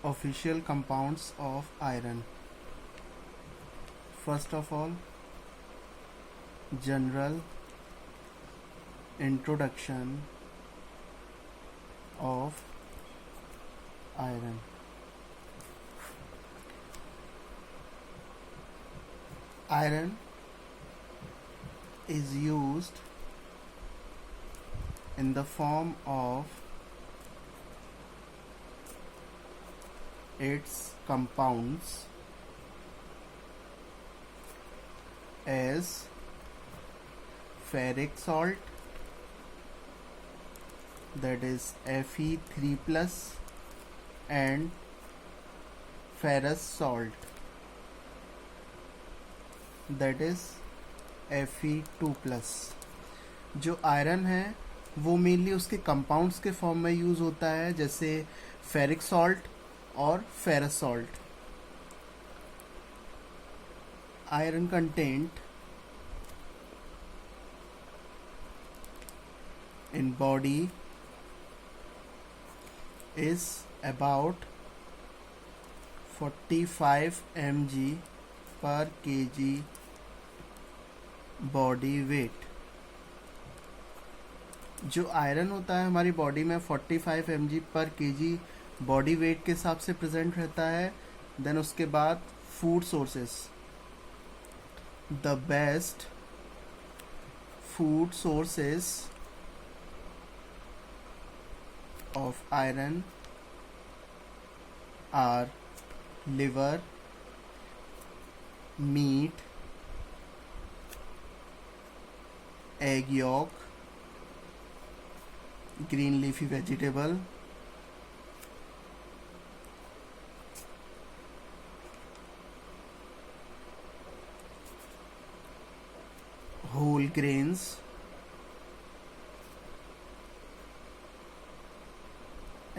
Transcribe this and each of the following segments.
Official compounds of iron. First of all, general introduction of iron. Iron is used in the form of its compounds as ferric salt, that is Fe3 plus, and ferrous salt, that is Fe2 plus. जो iron है वो mainly उसके compounds के form में use होता है, जैसे ferric salt और ferrous salt. Iron content in body is about 45 mg per kg body weight. जो आयरन होता है हमारी बॉडी में 45 mg पर kg बॉडी वेट के हिसाब से प्रेजेंट रहता है. देन उसके बाद food sources. The best food sources of iron are liver, meat, egg yolk, green leafy vegetable, whole grains,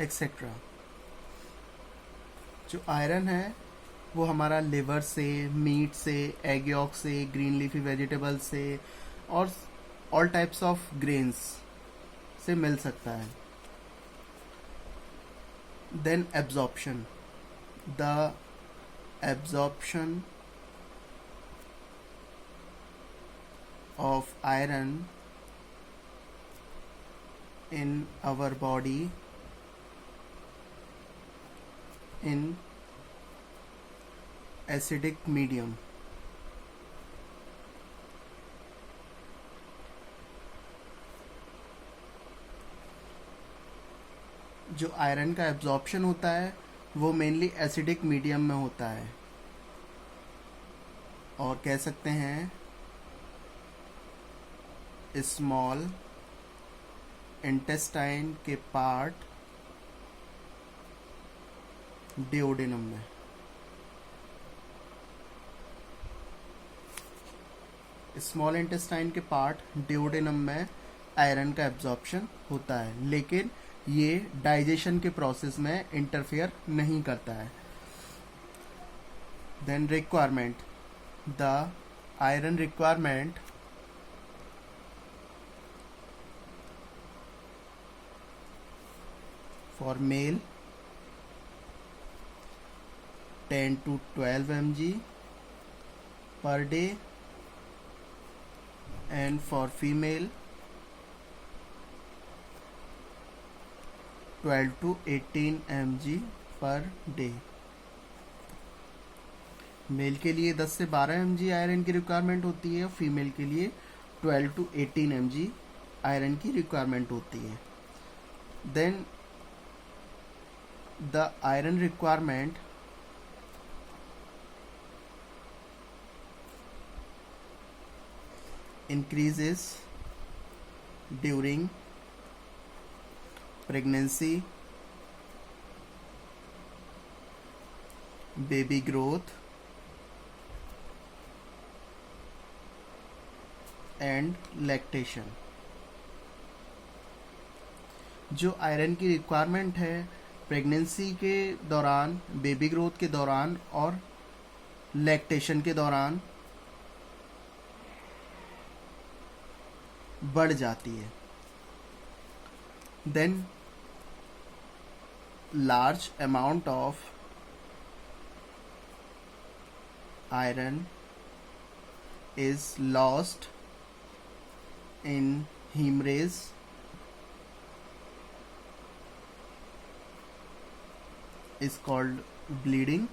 etcetera. जो आयरन है वो हमारा लिवर से, मीट से, एग यॉक से, ग्रीन लीफी वेजिटेबल से और ऑल टाइप्स ऑफ ग्रेन्स से मिल सकता है. Then absorption. The absorption of iron in our body in acidic medium. जो आयरन का एब्जॉर्प्शन होता है वो मेनली एसिडिक मीडियम में होता है, और कह सकते हैं स्मॉल इंटेस्टाइन के पार्ट डिओडेनम में. स्मॉल इंटेस्टाइन के पार्ट डिओडेनम में आयरन का एब्जॉर्प्शन होता है, लेकिन ये डाइजेशन के प्रोसेस में इंटरफेयर नहीं करता है. Then requirement. The iron requirement for male 10 to 12 mg per day, and for female 12 to 18 mg per day. Mail के लिए 10 से 12 mg आयरन की रिक्वायरमेंट होती है, फीमेल के लिए 12 to 18 mg आयरन की रिक्वायरमेंट होती है. Then the iron requirement increases during pregnancy, baby growth, and lactation. जो आयरन की रिक्वायरमेंट है प्रेगनेंसी के दौरान, बेबी ग्रोथ के दौरान और लैक्टेशन के दौरान बढ़ जाती है. Then large amount of iron is lost in hemorrhage is called bleeding.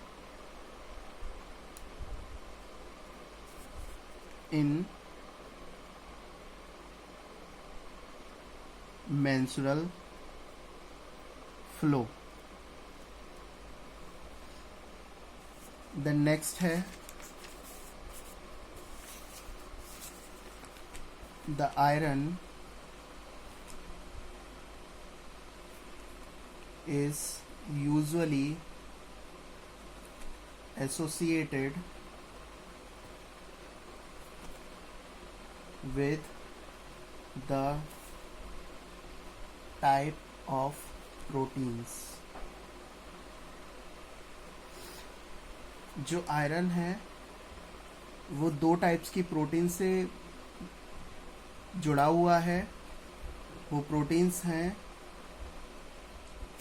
In menstrual flow. The next है the iron is usually associated with the type of proteins. जो आयरन है वो दो टाइप्स की प्रोटीन से जुड़ा हुआ है. वो प्रोटीन्स हैं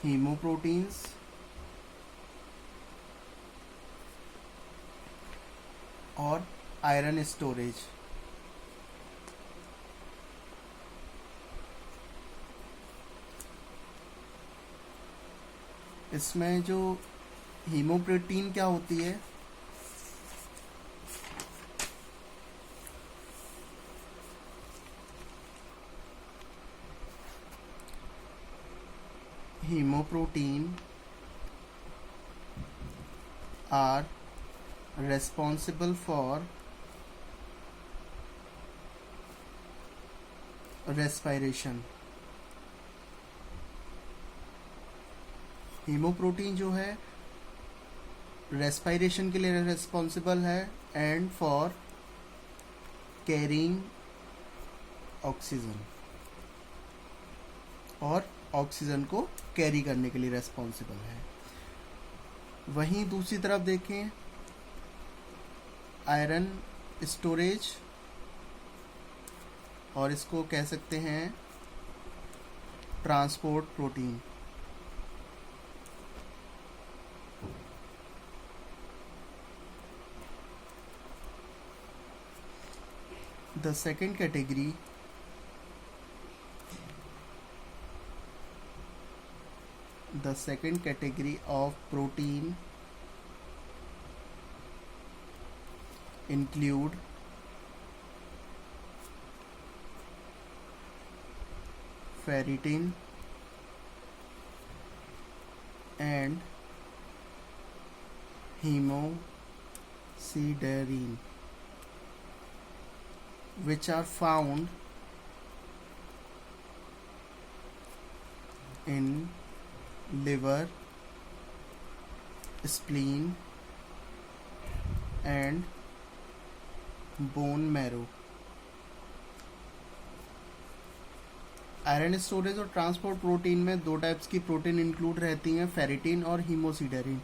हीमोप्रोटीन्स और आयरन स्टोरेज. इसमें जो हीमोप्रोटीन क्या होती है, hemoprotein are responsible for respiration. हीमोप्रोटीन जो है रेस्पिरेशन के लिए रिस्पॉन्सिबल है एंड फॉर कैरिंग ऑक्सीजन, और ऑक्सीजन को कैरी करने के लिए रेस्पॉन्सिबल है. वहीं दूसरी तरफ देखें आयरन स्टोरेज, और इसको कह सकते हैं transport protein. The second category of protein include ferritin and hemosiderin, which are found in liver, spleen and bone marrow. Iron storage और ट्रांसपोर्ट प्रोटीन में दो टाइप्स की प्रोटीन इंक्लूड रहती हैं, फेरिटिन और haemosiderin.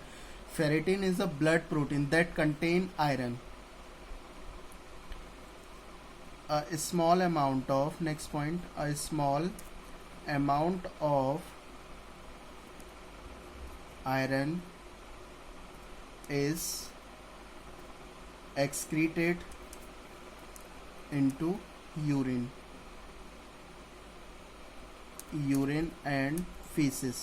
Ferritin is a blood protein that contain iron. A small amount of iron is excreted into urine and feces.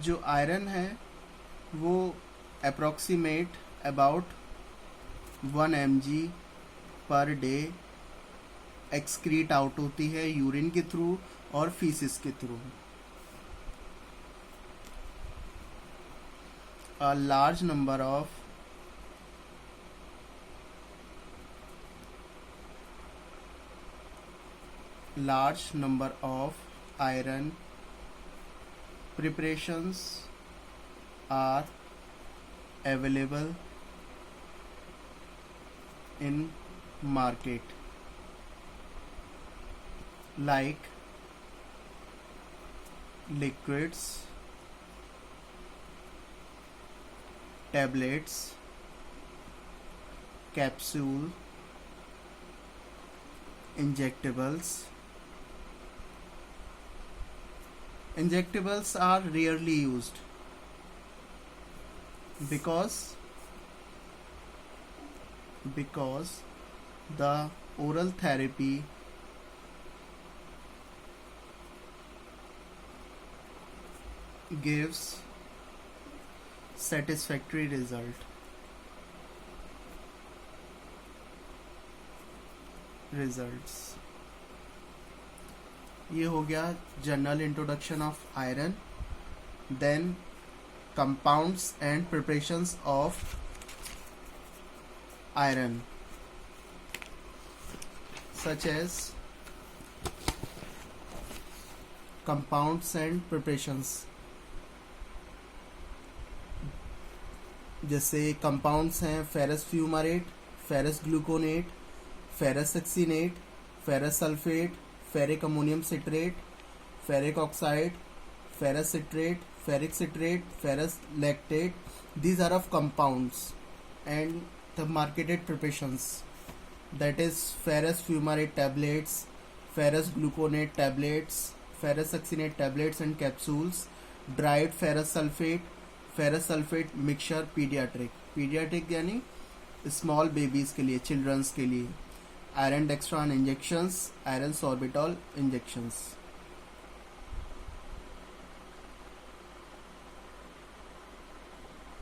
जो iron है वो approximate about 1 mg per day excrete out होती है urine के through और faeces के through. A large number of iron preparations are available in market, like liquids, tablets, capsule Injectables are rarely used because the oral therapy gives satisfactory results. ये हो गया general introduction of iron. Then compounds and preparations of iron such as compounds and preparations. जैसे compounds हैं ferrous fumarate, ferrous gluconate, ferrous succinate, ferrous sulphate, ferric ammonium citrate, ferric oxide, ferrous citrate, ferric citrate, ferrous lactate. These are of compounds and the marketed preparations, that is ferrous fumarate tablets, ferrous gluconate tablets, ferrous succinate tablets and capsules, dried ferrous sulfate mixture, pediatric यानी small babies के लिए, children's के लिए, iron dextran injections, iron sorbitol injections.